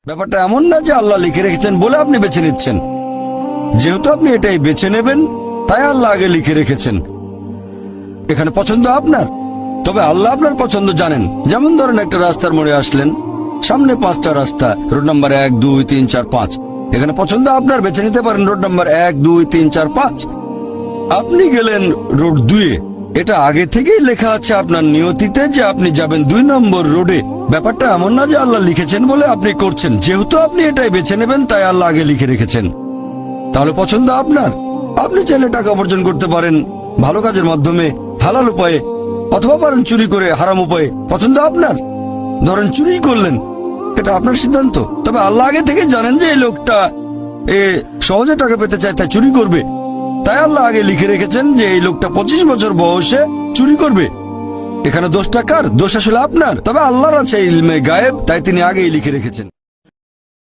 ব্যাপারটা এমন না যে আল্লাহ লিখে রেখেছেন বলে আপনি বেছে নিচ্ছেন। যেহেতু আপনি এটাই বেছে নেবেন, তাই আল্লাহ আগে লিখে রেখেছেন। এখানে পছন্দ আপনার, তবে আল্লাহ আপনার পছন্দ জানেন। যেমন ধরেন একটা রাস্তার মোড়ে আসলেন, সামনে 5টা রাস্তা, রোড নাম্বার 1, 2, 3, 4, 5। এখানে পছন্দ আপনার, বেছে নিতে পারেন রোড নাম্বার 1, 2, 3, 4, 5। আপনি গেলেন রোড 2-এ। এটা আগে থেকেই লেখা আছে আপনার নিয়তিতে যে আপনি যাবেন 2 নম্বর রোডে। ব্যাপারটা এমন না যে আল্লাহ লিখেছেন বলে আপনি করছেন। যেহেতু আপনি এটাই বেছে নেবেন, তাই আল্লাহ আগে লিখে রেখেছেন। তাহলে পছন্দ আপনার। আপনি চাইলে টাকা উপার্জন করতে পারেন ভালো কাজের মাধ্যমে, হালাল উপায়ে, অথবা পারেন চুরি করে হারাম উপায়ে। পছন্দ আপনার। ধরেন চুরি করলেন, এটা আপনার সিদ্ধান্ত। তবে আল্লাহ আগে থেকে জানেন যে এই লোকটা সহজে টাকা পেতে চায়, তাই চুরি করবে। তাই আল্লাহ আগে লিখে রেখেছেন যে এই লোকটা 25 বছর বয়সে চুরি করবে। এখানে দোষটা কার? দোষ আসলে আপনার। তবে আল্লাহর আছে ইলমে গায়েব, তাই তিনি আগেই লিখে রেখেছেন।